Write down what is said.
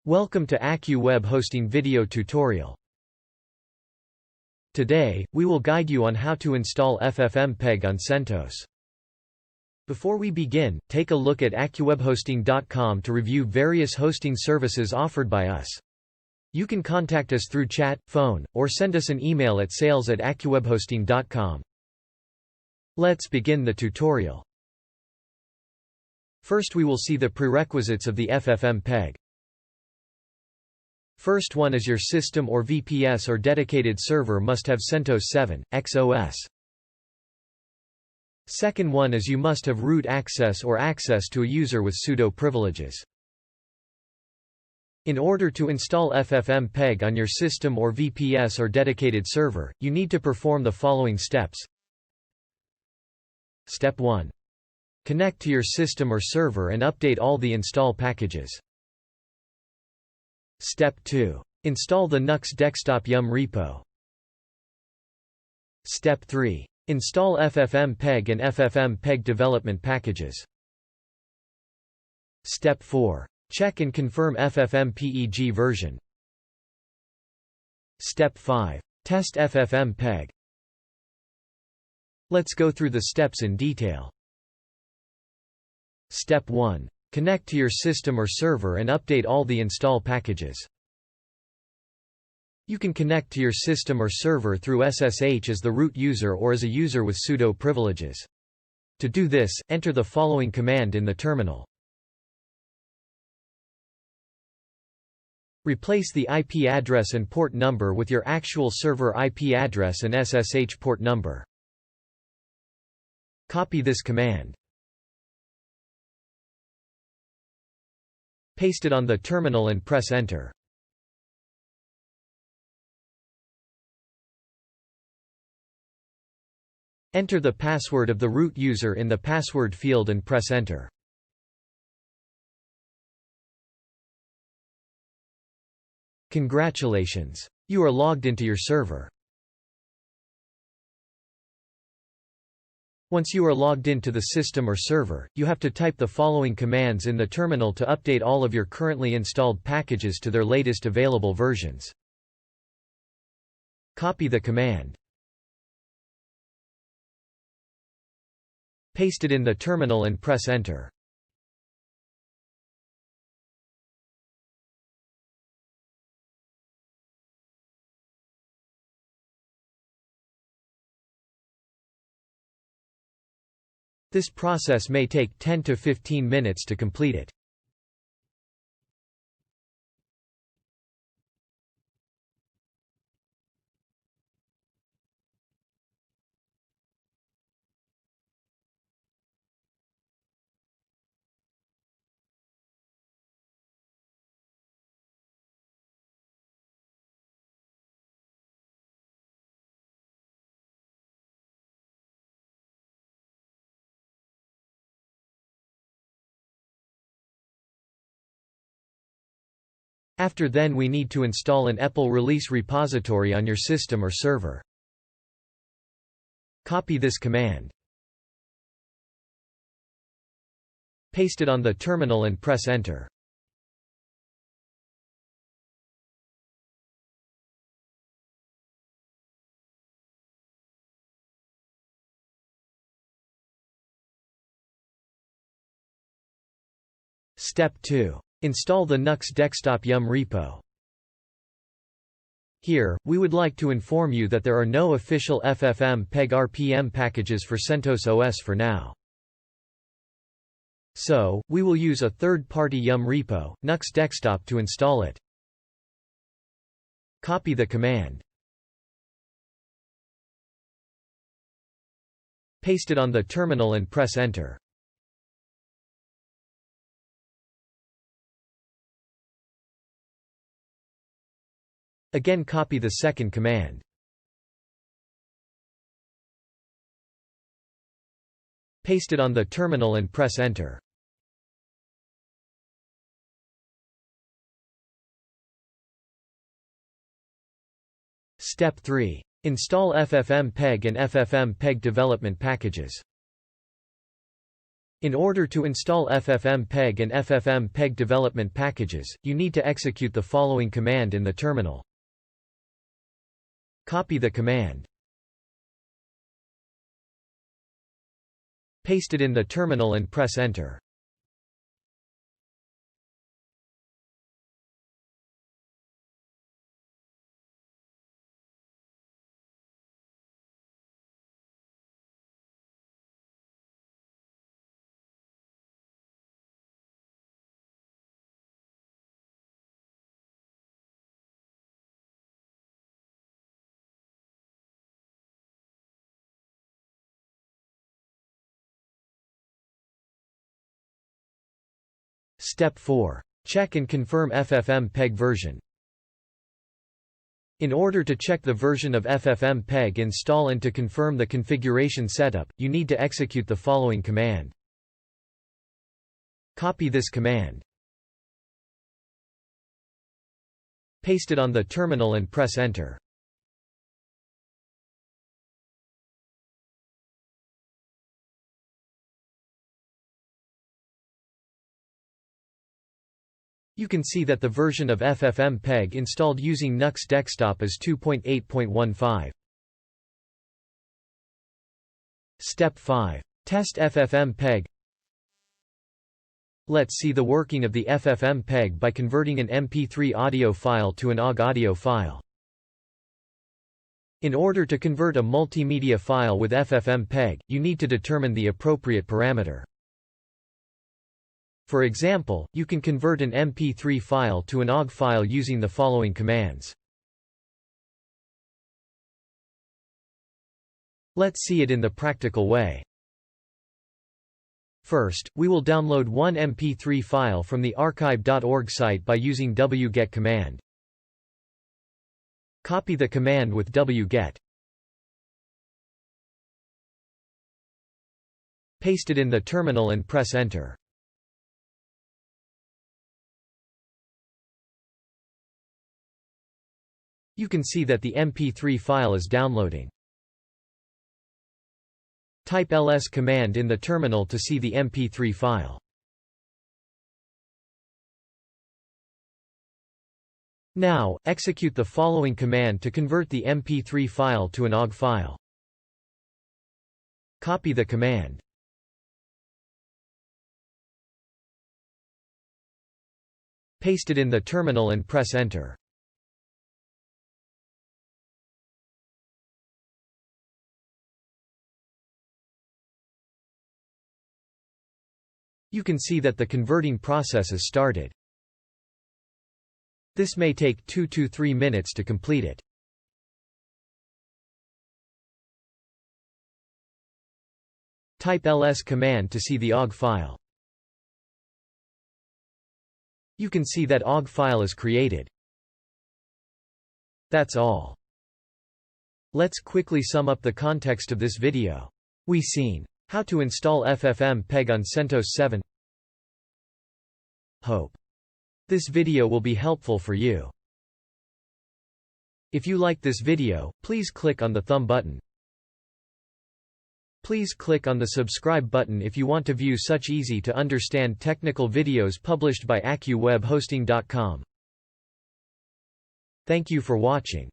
Welcome to AccuWeb Hosting video tutorial. Today, we will guide you on how to install FFmpeg on CentOS. Before we begin, take a look at AccuWebHosting.com to review various hosting services offered by us. You can contact us through chat, phone, or send us an email at sales@AccuWebHosting.com. Let's begin the tutorial. First we will see the prerequisites of the FFmpeg. First one is your system or VPS or dedicated server must have CentOS 7, XOS. Second one is you must have root access or access to a user with sudo privileges. In order to install FFmpeg on your system or VPS or dedicated server, you need to perform the following steps. Step 1. Connect to your system or server and update all the install packages. Step 2. Install the Nux Dextop YUM repo. Step 3. Install FFmpeg and FFmpeg development packages. Step 4. Check and confirm FFmpeg version. Step 5. Test FFmpeg. Let's go through the steps in detail. Step 1. Connect to your system or server and update all the install packages. You can connect to your system or server through SSH as the root user or as a user with sudo privileges. To do this, enter the following command in the terminal. Replace the IP address and port number with your actual server IP address and SSH port number. Copy this command. Paste it on the terminal and press Enter. Enter the password of the root user in the password field and press Enter. Congratulations! You are logged into your server. Once you are logged into the system or server, you have to type the following commands in the terminal to update all of your currently installed packages to their latest available versions. Copy the command. Paste it in the terminal and press Enter. This process may take 10 to 15 minutes to complete it. After then we need to install an EPEL release repository on your system or server. Copy this command. Paste it on the terminal and press Enter. Step 2. Install the Nux Dextop YUM repo. Here, we would like to inform you that there are no official FFmpeg RPM packages for CentOS OS for now. So, we will use a third-party YUM repo, Nux Dextop, to install it. Copy the command. Paste it on the terminal and press Enter. Again copy the second command. Paste it on the terminal and press Enter. Step 3. Install FFmpeg and FFmpeg development packages. In order to install FFmpeg and FFmpeg development packages, you need to execute the following command in the terminal. Copy the command. Paste it in the terminal and press Enter. Step 4. Check and confirm FFmpeg version. In order to check the version of FFmpeg install and to confirm the configuration setup, you need to execute the following command. Copy this command. Paste it on the terminal and press Enter. You can see that the version of FFmpeg installed using Nux Dextop is 2.8.15. Step 5. Test FFmpeg. Let's see the working of the FFmpeg by converting an MP3 audio file to an OGG audio file. In order to convert a multimedia file with FFmpeg, you need to determine the appropriate parameter. For example, you can convert an MP3 file to an OGG file using the following commands. Let's see it in the practical way. First, we will download one MP3 file from the archive.org site by using wget command. Copy the command with wget. Paste it in the terminal and press Enter. You can see that the MP3 file is downloading. Type ls command in the terminal to see the MP3 file. Now, execute the following command to convert the MP3 file to an OGG file. Copy the command. Paste it in the terminal and press Enter. You can see that the converting process is started. This may take 2 to 3 minutes to complete it. Type ls command to see the OGG file. You can see that OGG file is created. That's all. Let's quickly sum up the context of this video. We've seen how to install FFmpeg on CentOS 7. Hope this video will be helpful for you. If you like this video, please click on the thumb button. Please click on the subscribe button if you want to view such easy to understand technical videos published by AccuWebHosting.com. Thank you for watching.